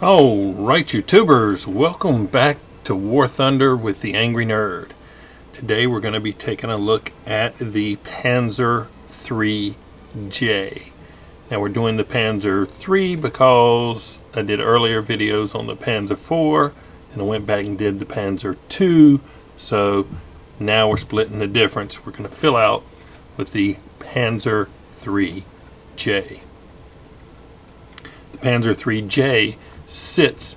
Alright, YouTubers, welcome back to War Thunder with the Angry Nerd. Today we're going to be taking a look at the Panzer III J. Now we're doing the Panzer III because I did earlier videos on the Panzer IV and I went back and did the Panzer II, so now we're splitting the difference. We're going to fill out with the Panzer III J. The Panzer III J sits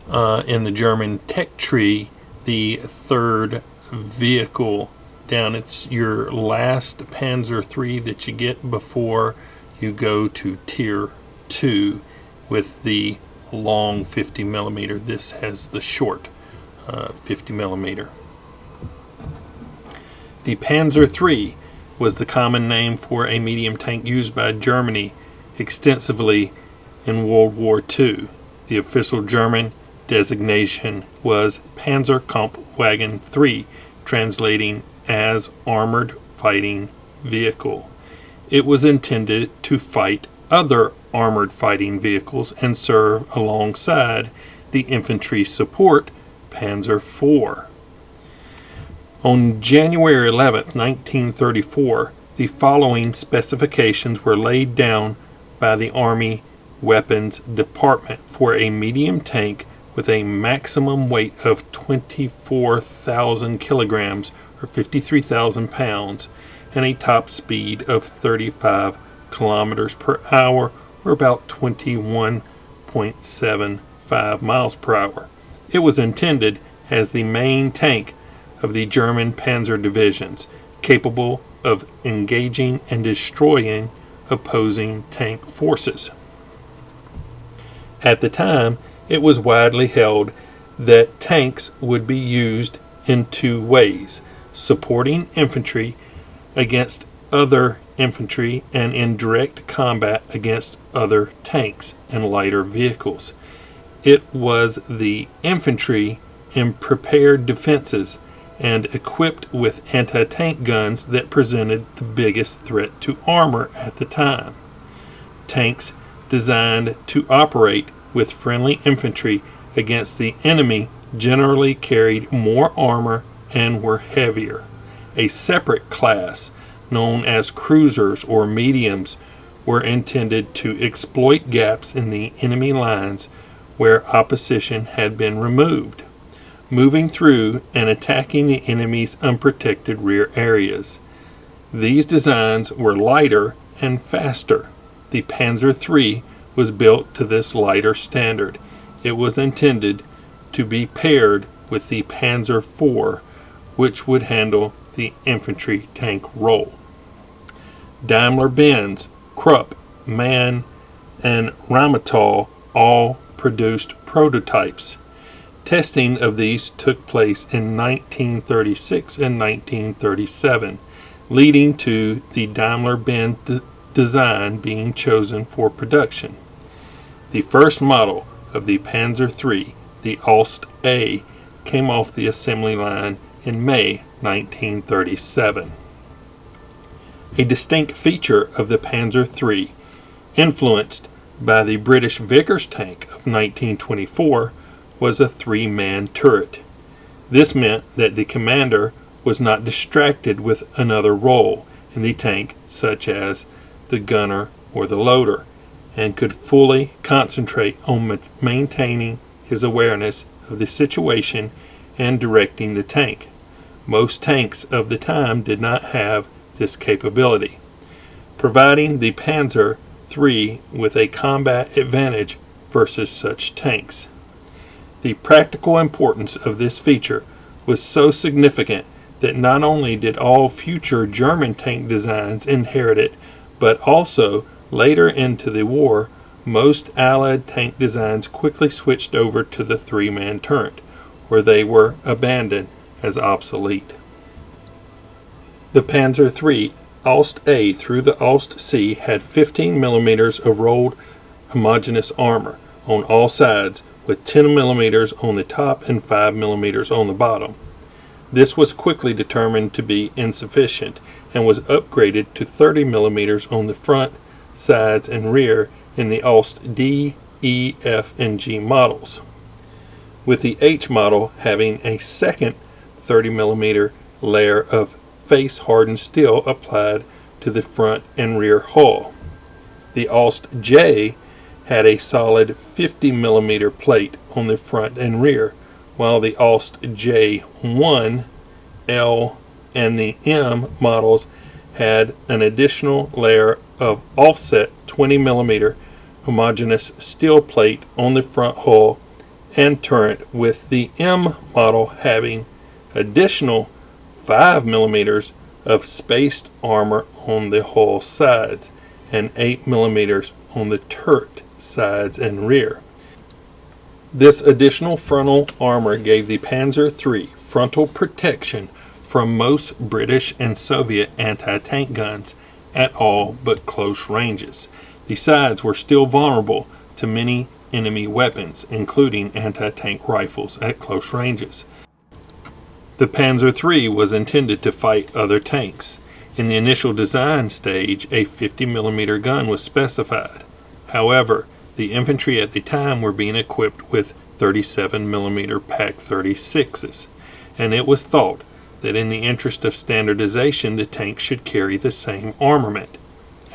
in the German tech tree, the third vehicle down. It's your last Panzer III that you get before you go to Tier 2 with the long 50mm. This has the short 50mm. The Panzer III was the common name for a medium tank used by Germany extensively in World War II. The official German designation was Panzerkampfwagen III, translating as Armored Fighting Vehicle. It was intended to fight other armored fighting vehicles and serve alongside the infantry support Panzer IV. On January 11, 1934, the following specifications were laid down by the Army Weapons Department for a medium tank with a maximum weight of 24,000 kilograms or 53,000 pounds and a top speed of 35 kilometers per hour or about 21.75 miles per hour. It was intended as the main tank of the German panzer divisions, capable of engaging and destroying opposing tank forces. At the time, it was widely held that tanks would be used in two ways: supporting infantry against other infantry and in direct combat against other tanks and lighter vehicles. It was the infantry in prepared defenses and equipped with anti-tank guns that presented the biggest threat to armor at the time. Tanks designed to operate with friendly infantry against the enemy generally carried more armor and were heavier. A separate class, known as cruisers or mediums, were intended to exploit gaps in the enemy lines where opposition had been removed, moving through and attacking the enemy's unprotected rear areas. These designs were lighter and faster. The Panzer III was built to this lighter standard. It was intended to be paired with the Panzer IV, which would handle the infantry tank role. Daimler-Benz, Krupp, MAN, and Rheinmetall all produced prototypes. Testing of these took place in 1936 and 1937, leading to the Daimler-Benz design being chosen for production. The first model of the Panzer III, the Ausf A, came off the assembly line in May 1937. A distinct feature of the Panzer III, influenced by the British Vickers tank of 1924, was a three-man turret. This meant that the commander was not distracted with another role in the tank, such as the gunner or the loader, and could fully concentrate on maintaining his awareness of the situation and directing the tank. Most tanks of the time did not have this capability, providing the Panzer III with a combat advantage versus such tanks. The practical importance of this feature was so significant that not only did all future German tank designs inherit it, but also later into the war, most Allied tank designs quickly switched over to the three-man turret, where they were abandoned as obsolete. The Panzer III Ausf A through the Ausf C had 15 millimeters of rolled homogeneous armor on all sides, with 10 millimeters on the top and 5 millimeters on the bottom. This was quickly determined to be insufficient and was upgraded to 30 millimeters on the front, sides, and rear in the Ausf D, E, F, and G models, with the H model having a second 30 millimeter layer of face-hardened steel applied to the front and rear hull. The Ausf J had a solid 50 millimeter plate on the front and rear, while the Ausf J1, L, and the M models had an additional layer of offset 20 millimeter homogeneous steel plate on the front hull and turret, with the M model having additional 5 millimeters of spaced armor on the hull sides and 8 millimeters on the turret sides and rear. This additional frontal armor gave the Panzer III frontal protection from most British and Soviet anti-tank guns at all but close ranges. The sides were still vulnerable to many enemy weapons, including anti-tank rifles at close ranges. The Panzer III was intended to fight other tanks. In the initial design stage, a 50 millimeter gun was specified. However, the infantry at the time were being equipped with 37 millimeter Pak 36s, and it was thought that in the interest of standardization the tank should carry the same armament.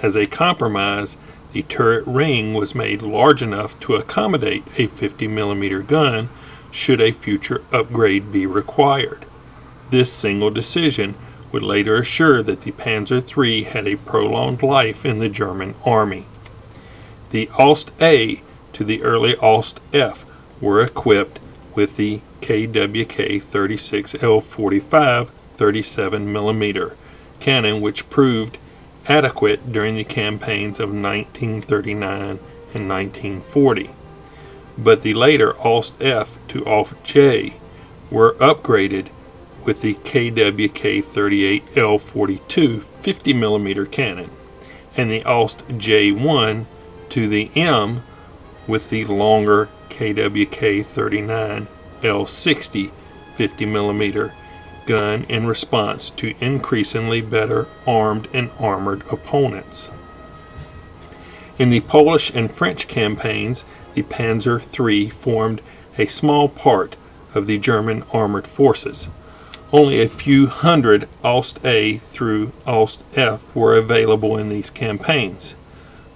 As a compromise, the turret ring was made large enough to accommodate a 50 millimeter gun should a future upgrade be required. This single decision would later assure that the Panzer III had a prolonged life in the German army. The Ausf A to the early Ausf F were equipped with the Kw-36L45 37 millimeter cannon, which proved adequate during the campaigns of 1939 and 1940. But the later Ausf F to Ausf J were upgraded with the Kw-38L42 50 millimeter cannon, and the Ausf J1 to the M with the longer Kw-39L60 50 millimeter gun in response to increasingly better armed and armored opponents. In the Polish and French campaigns, the Panzer III formed a small part of the German armored forces. Only a few hundred Ausf A through Ausf F were available in these campaigns,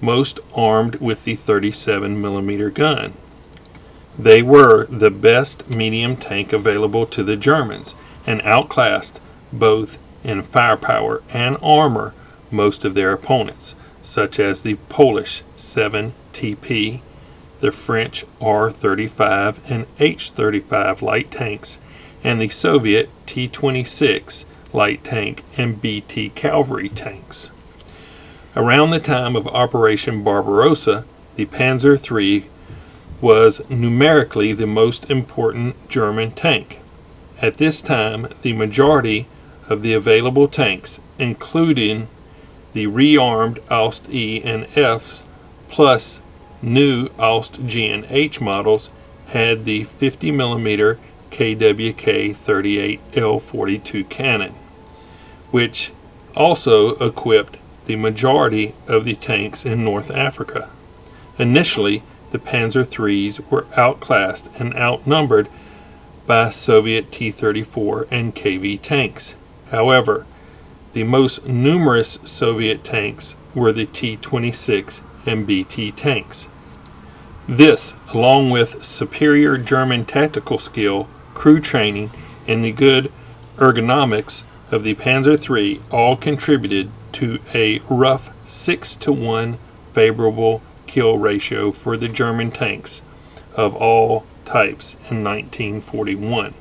most armed with the 37 millimeter gun. They were the best medium tank available to the Germans and outclassed both in firepower and armor most of their opponents, such as the Polish 7TP, the French R35 and H35 light tanks, and the Soviet T-26 light tank and BT cavalry tanks. Around the time of Operation Barbarossa, the Panzer III was numerically the most important German tank. At this time, the majority of the available tanks, including the rearmed Ausf E and Fs, plus new Ausf G and H models, had the 50 millimeter KWK-38L42 cannon, which also equipped the majority of the tanks in North Africa. Initially, the Panzer IIIs were outclassed and outnumbered by Soviet T-34 and KV tanks. However, the most numerous Soviet tanks were the T-26 and BT tanks. This, along with superior German tactical skill, crew training, and the good ergonomics of the Panzer III, all contributed to a rough 6-to-1 favorable kill ratio for the German tanks of all types in 1941.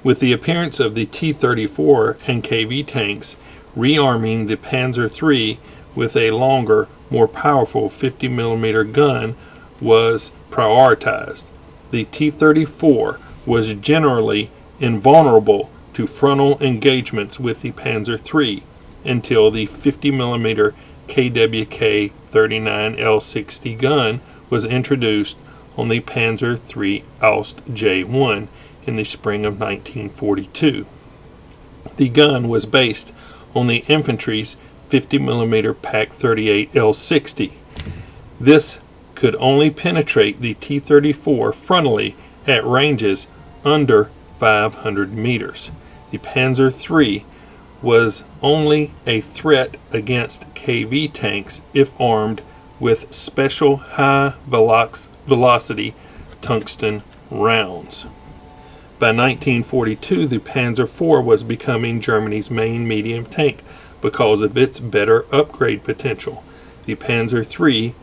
With the appearance of the T-34 and KV tanks, rearming the Panzer III with a longer, more powerful 50mm gun was prioritized. The T-34 was generally invulnerable to frontal engagements with the Panzer III until the 50mm Kw-39L60 gun was introduced on the Panzer III Ausf J1 in the spring of 1942. The gun was based on the infantry's 50mm Pak 38 L60. This could only penetrate the T-34 frontally at ranges under 500 meters. The Panzer III was only a threat against KV tanks if armed with special high velocity tungsten rounds. By 1942, the Panzer IV was becoming Germany's main medium tank because of its better upgrade potential. The Panzer III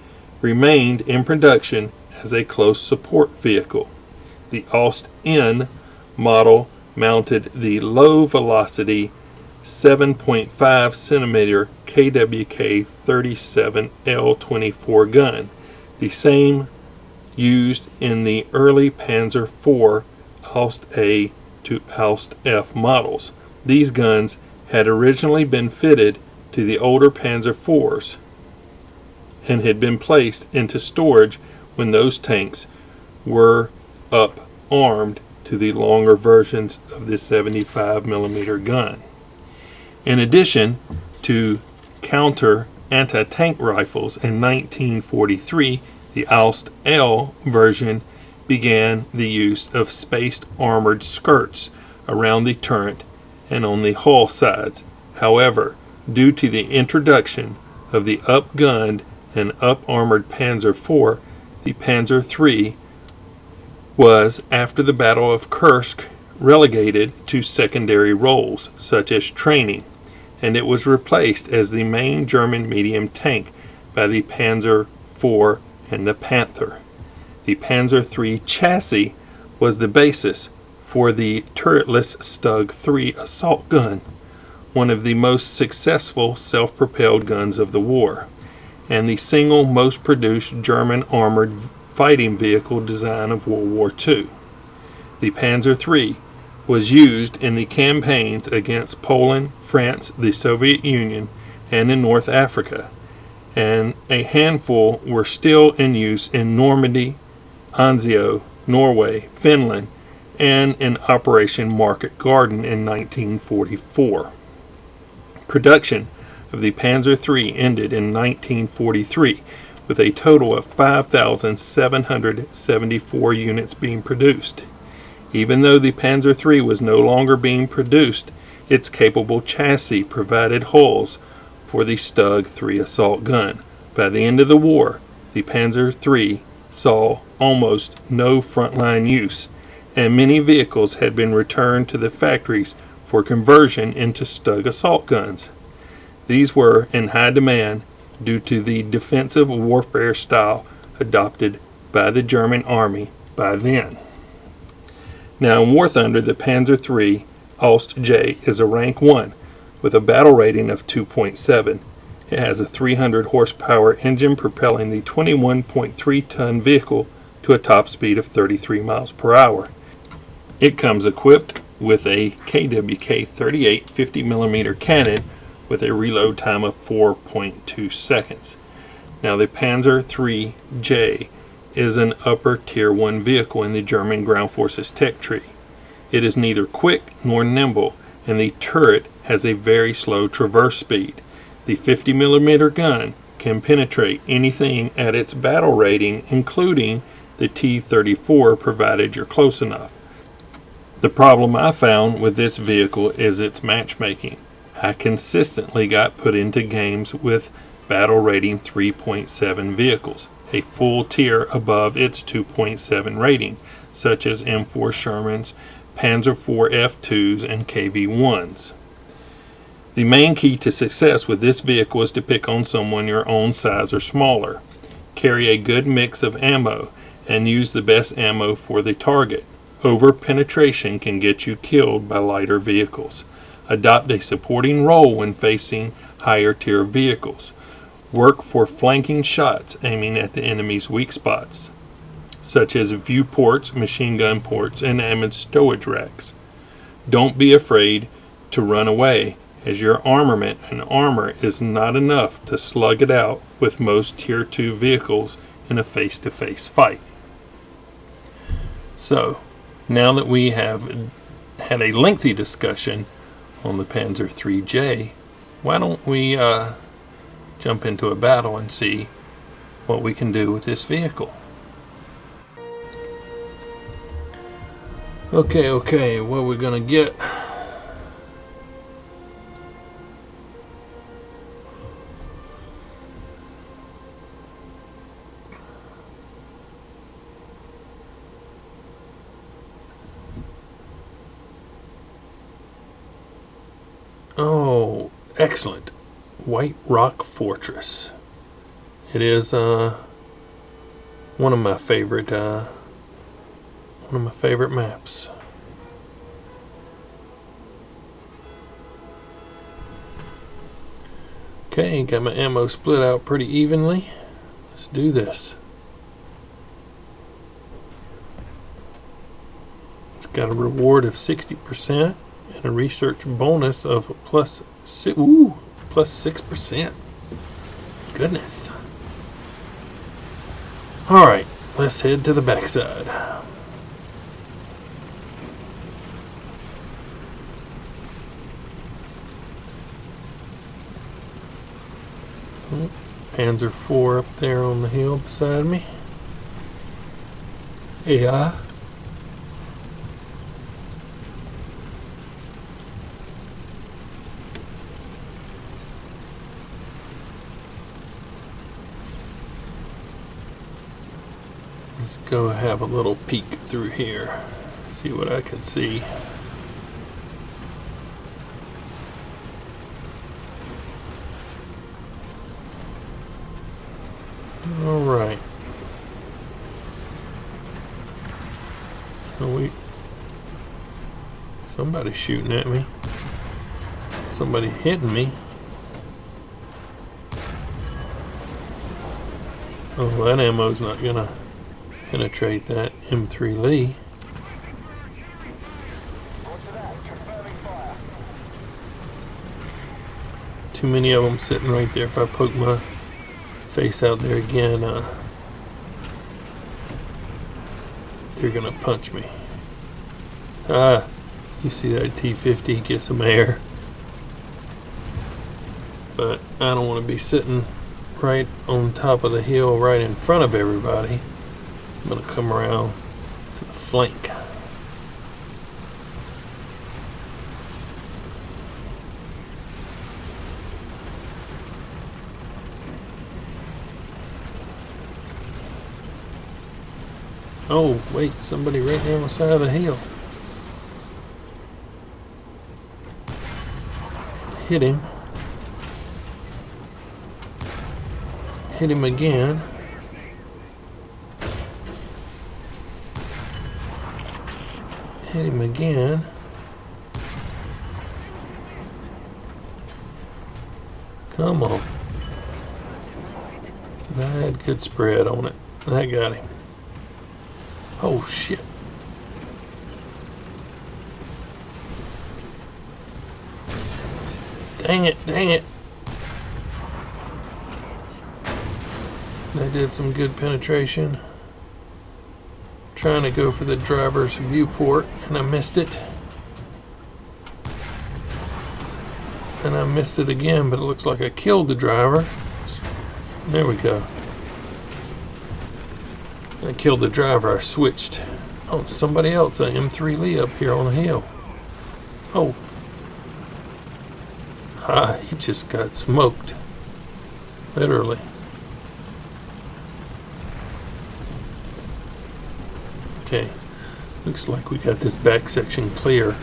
remained in production as a close support vehicle. The Ausf N model mounted the low velocity 7.5 centimeter KWK-37L24 gun, the same used in the early Panzer IV Ausf A to Ausf F models. These guns had originally been fitted to the older Panzer IVs and had been placed into storage when those tanks were up armed to the longer versions of the 75mm gun. In addition to counter anti-tank rifles in 1943, the Ausf L version began the use of spaced armored skirts around the turret and on the hull sides. However, due to the introduction of the up-gunned and up-armored Panzer IV, the Panzer III was, after the Battle of Kursk, relegated to secondary roles, such as training, and it was replaced as the main German medium tank by the Panzer IV and the Panther. The Panzer III chassis was the basis for the turretless Stug III assault gun, one of the most successful self-propelled guns of the war, and the single most produced German armored fighting vehicle design of World War II. The Panzer III was used in the campaigns against Poland, France, the Soviet Union, and in North Africa, and a handful were still in use in Normandy, Anzio, Norway, Finland, and in Operation Market Garden in 1944. Production of the Panzer III ended in 1943 with a total of 5,774 units being produced. Even though the Panzer III was no longer being produced, its capable chassis provided hulls for the Stug III assault gun. By the end of the war, the Panzer III saw almost no frontline use, and many vehicles had been returned to the factories for conversion into Stug assault guns. These were in high demand due to the defensive warfare style adopted by the German army by then. Now in War Thunder, the Panzer III Ausf J is a rank 1 with a battle rating of 2.7. It has a 300 horsepower engine propelling the 21.3 ton vehicle to a top speed of 33 miles per hour. It comes equipped with a KWK-38 50mm cannon with a reload time of 4.2 seconds. Now the Panzer III J is an upper Tier 1 vehicle in the German ground forces tech tree. It is neither quick nor nimble, and the turret has a very slow traverse speed. The 50mm gun can penetrate anything at its battle rating, including the T-34, provided you're close enough. The problem I found with this vehicle is its matchmaking. I consistently got put into games with battle rating 3.7 vehicles, a full tier above its 2.7 rating, such as M4 Shermans, Panzer IV F2s, and KV-1s. The main key to success with this vehicle is to pick on someone your own size or smaller. Carry a good mix of ammo and use the best ammo for the target. Over penetration can get you killed by lighter vehicles. Adopt a supporting role when facing higher tier vehicles. Work for flanking shots aiming at the enemy's weak spots, such as viewports, machine gun ports, and ammo stowage racks. Don't be afraid to run away, as your armament and armor is not enough to slug it out with most Tier 2 vehicles in a face-to-face fight. So, now that we have had a lengthy discussion on the Panzer IIIJ, why don't we jump into a battle and see what we can do with this vehicle. Okay, what are we gonna get? Oh, excellent. White Rock Fortress. It is one of my favorite maps. Okay, got my ammo split out pretty evenly. Let's do this. It's got a reward of 60% and a research bonus of plus 6%. Goodness. Alright, let's head to the backside. Panzer IV up there on the hill beside me. Yeah. Let's go have a little peek through here, see what I can see. All right. Oh wait. Somebody's shooting at me. Somebody hitting me. Oh, that ammo's not gonna penetrate that M3 Lee. Too many of them sitting right there. If I poke my face out there again, they're gonna punch me. You see that T-50 get some air, but I don't want to be sitting right on top of the hill right in front of everybody. I'm gonna come around to the flank. Oh, wait, somebody right there on the side of the hill. Hit him. Hit him again. Hit him again. Come on. I had good spread on it. I got him. Oh shit. Dang it, dang it. They did some good penetration. Trying to go for the driver's viewport and I missed it. And I missed it again, but it looks like I killed the driver. There we go. I killed the driver. I switched. Oh, somebody else, an M3 Lee up here on the hill. Oh. He just got smoked. Literally. Okay. Looks like we got this back section clear.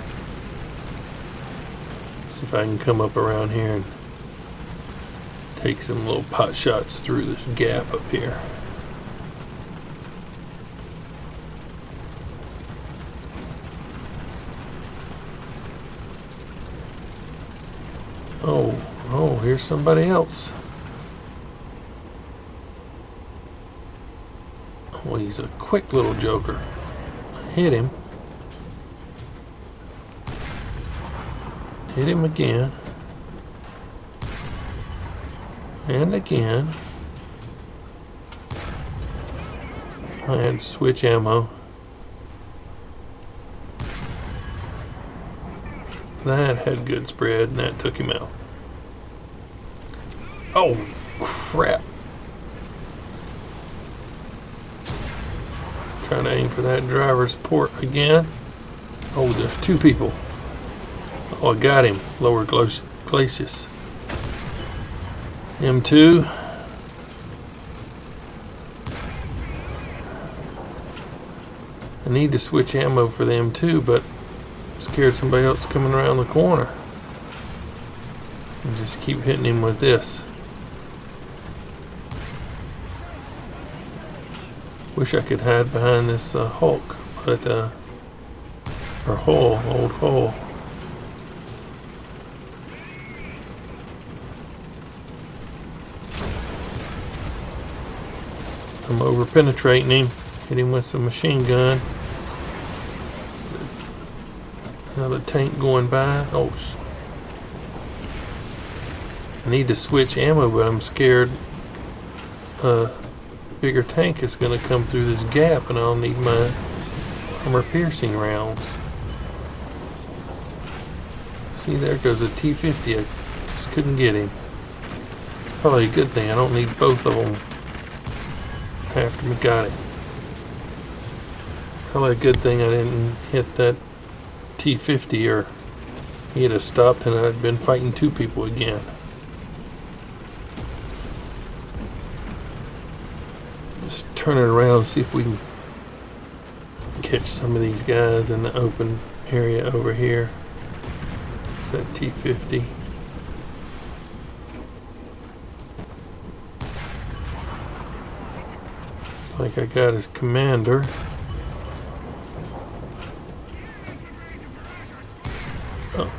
See if I can come up around here and take some little pot shots through this gap up here. Oh, here's somebody else. Well, he's a quick little joker. Hit him. Hit him again. And again. I had to switch ammo. That had good spread, and that took him out. Oh, crap. Trying to aim for that driver's port again. Oh, there's two people. Oh, I got him. Lower glacis. M2. I need to switch ammo for the M2, but I'm scared somebody else coming around the corner. And just keep hitting him with this. Wish I could hide behind this Hulk, but or hull, old hull. I'm over penetrating him. Hit him with some machine gun. Another tank going by. Oh, I need to switch ammo, but I'm scared bigger tank is going to come through this gap and I'll need my armor piercing rounds. See, there goes a T-50. I just couldn't get him. Probably a good thing I don't need both of them after we got it. Probably a good thing I didn't hit that T-50 or he'd have stopped and I'd been fighting two people again. Just turn it around, see if we can catch some of these guys in the open area over here. That T-50. Like I got his commander. Oh,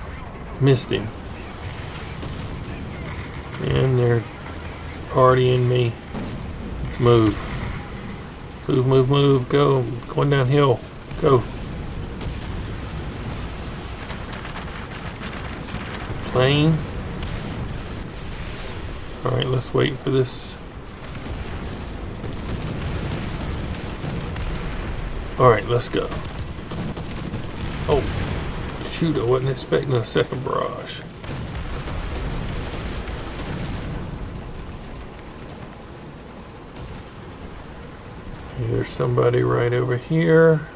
missed him. And they're partying me. Let's move. Move, move, move. Go. Going downhill. Go. Plane. Alright, let's wait for this. Alright, let's go. Oh, shoot, I wasn't expecting a second barrage. There's somebody right over here.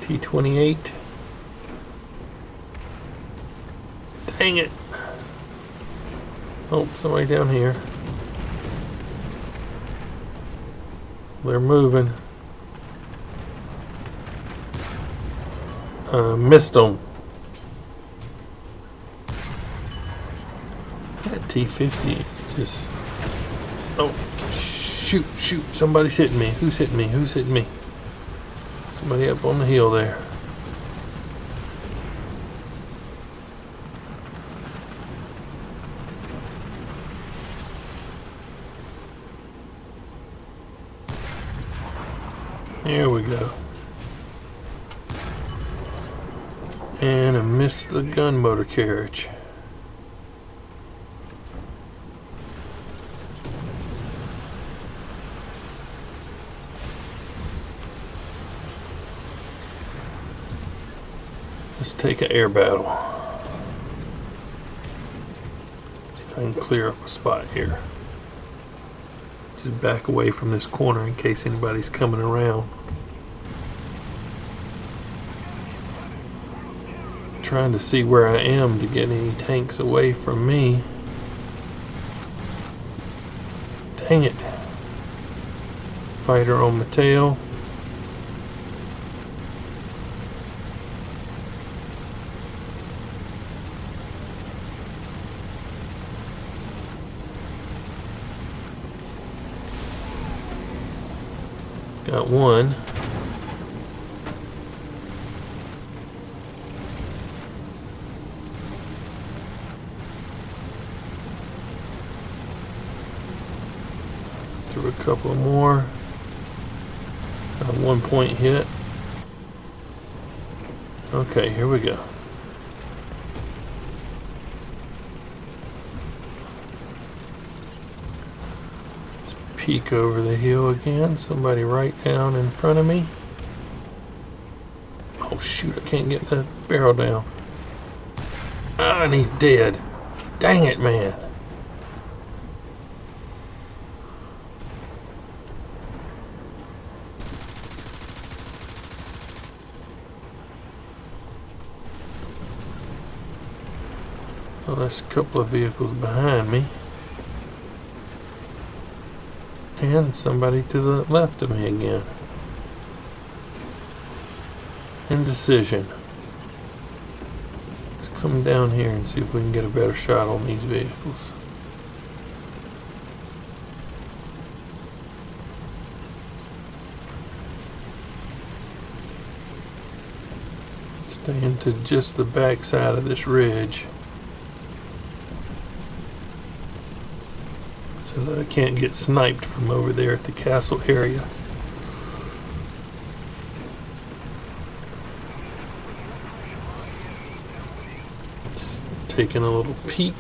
T-28. Dang it. Oh, somebody down here. They're moving. Missed them. That T-50 is just... Oh, shoot, shoot. Somebody's hitting me. Who's hitting me? Who's hitting me? Somebody up on the hill there. There we go. And I missed the gun motor carriage. Let's take an air battle. See if I can clear up a spot here. Just back away from this corner in case anybody's coming around. Trying to see where I am to get any tanks away from me. Dang it. Fighter on my tail. Got one. a couple more. 1 point hit. Okay, here we go. Let's peek over the hill again. Somebody right down in front of me. Oh shoot, I can't get that barrel down. Ah, and he's dead. Dang it, man. Well, there's a couple of vehicles behind me. And somebody to the left of me again. Indecision. Let's come down here and see if we can get a better shot on these vehicles. Stay into just the back side of this ridge so that I can't get sniped from over there at the castle area. Just taking a little peek.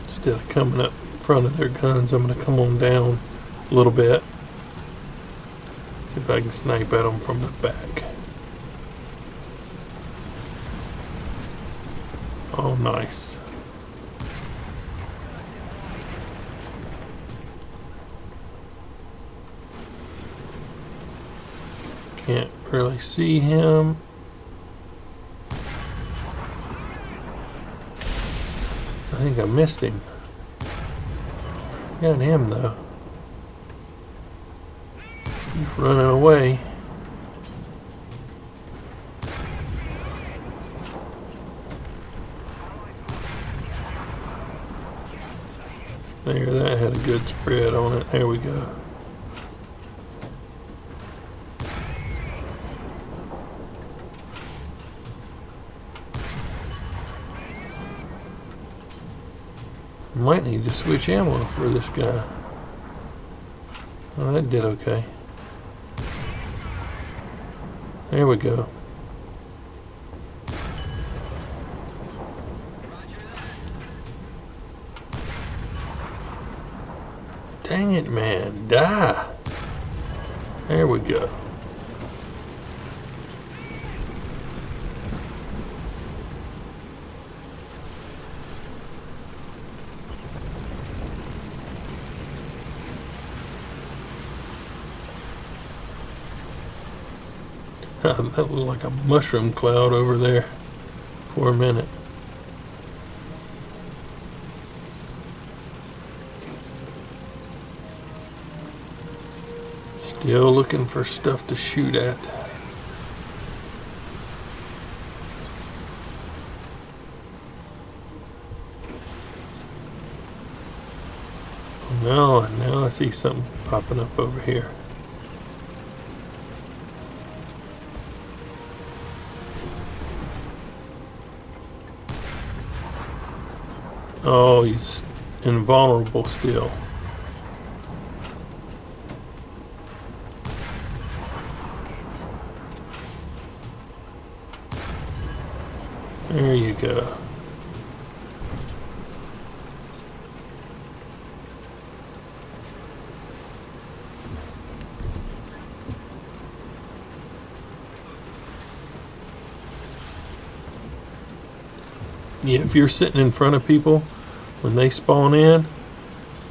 Instead of coming up in front of their guns, I'm going to come on down a little bit. See if I can snipe at them from the back. Oh, nice. Can't really see him. I think I missed him. Got him though. He's running away. There, that had a good spread on it. There we go. Might need to switch ammo for this guy. Oh, that did okay. There we go. Dang it, man. Die. There we go. That looked like a mushroom cloud over there for a minute. Still looking for stuff to shoot at. Now I see something popping up over here. Oh, he's invulnerable still. There you go. Yeah, if you're sitting in front of people when they spawn in,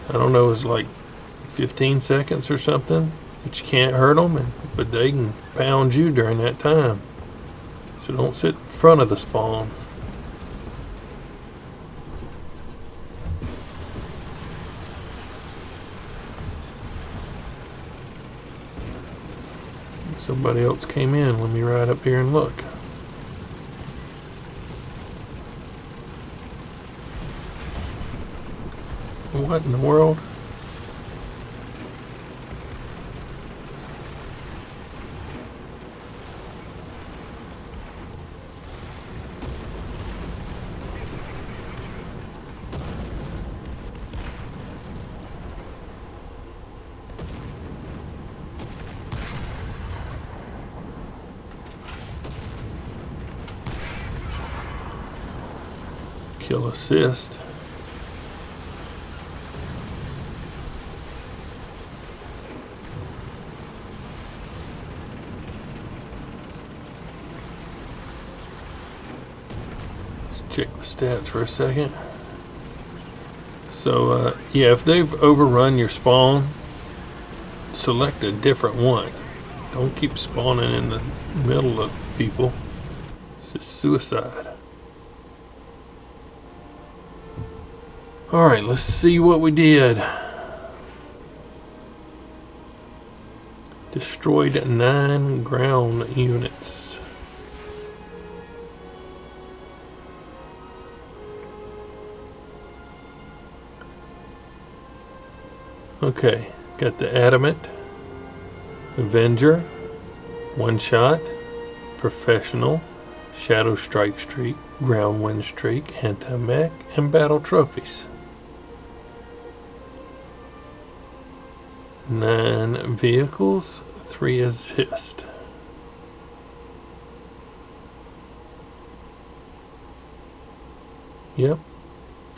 I don't know, it's like 15 seconds or something, but you can't hurt them, but they can pound you during that time. So don't sit in front of the spawn. Somebody else came in. Let me ride up here and look. What in the world? still assist. Let's check the stats for a second. So yeah, if they've overrun your spawn, select a different one. Don't keep spawning in the middle of people. It's just suicide. Alright, let's see what we did. Destroyed 9 ground units. Okay, got the Adamant, Avenger, One Shot, Professional, Shadow Strike Streak, Ground Wind Streak, Anti-Mech, and Battle Trophies. 9 vehicles, 3 assist. Yep,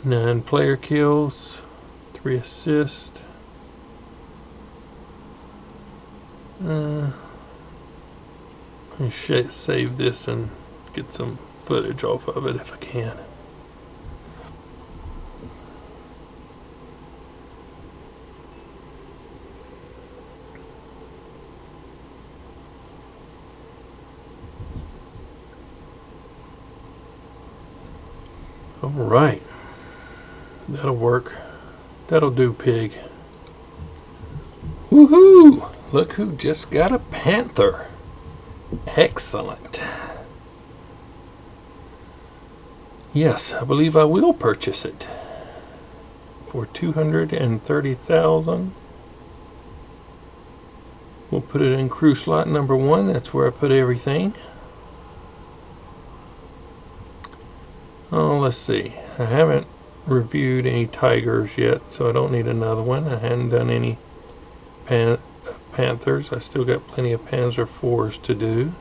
9 player kills, 3 assist. I should save this and get some footage off of it if I can. All right, that'll work. That'll do, pig. Woohoo! Look who just got a Panther. Excellent. Yes, I believe I will purchase it for $230,000. We'll put it in crew slot number 1. That's where I put everything. Oh, let's see. I haven't reviewed any Tigers yet, so I don't need another one. I hadn't done any Panthers. I still got plenty of Panzer IVs to do,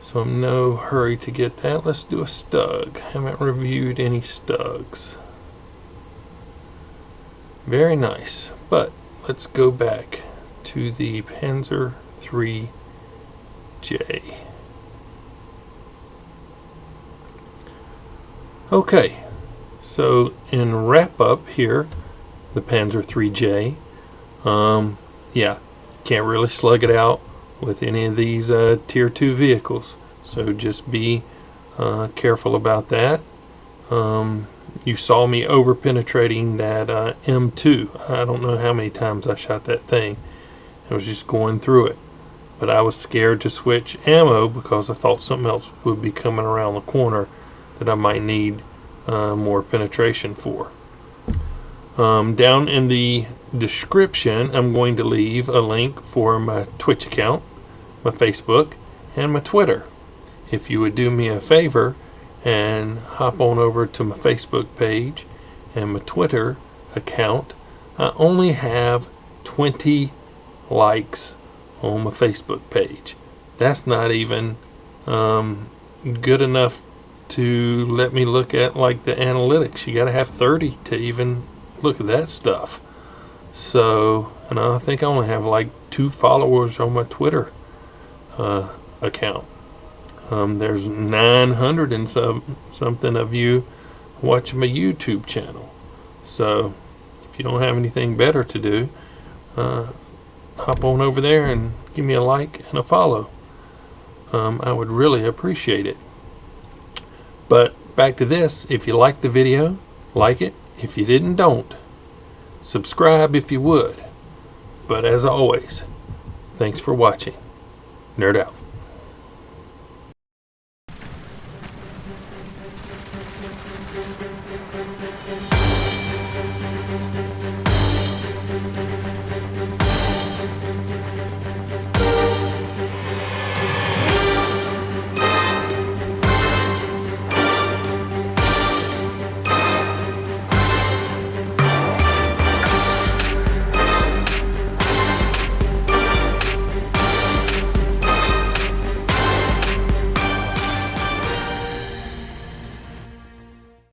so I'm no hurry to get that. Let's do a Stug. Haven't reviewed any Stugs. Very nice, but let's go back to the Panzer III J. Okay, so in wrap up here, the Panzer III J, yeah, can't really slug it out with any of these tier 2 vehicles, so just be careful about that. You saw me over penetrating that M2. I don't know how many times I shot that thing. I was just going through it, but I was scared to switch ammo because I thought something else would be coming around the corner that I might need more penetration for. Down in the description, I'm going to leave a link for my Twitch account, my Facebook, and my Twitter. If you would do me a favor and hop on over to my Facebook page and my Twitter account, I only have 20 likes on my Facebook page. That's not even good enough to let me look at like the analytics. You gotta have 30 to even look at that stuff. So, and I think I only have like 2 followers on my Twitter account. There's 900 and something of you watching my YouTube channel. So if you don't have anything better to do, hop on over there and give me a like and a follow. I would really appreciate it. But back to this, if you liked the video, like it. If you didn't, don't. Subscribe if you would. But as always, thanks for watching. Nerd out.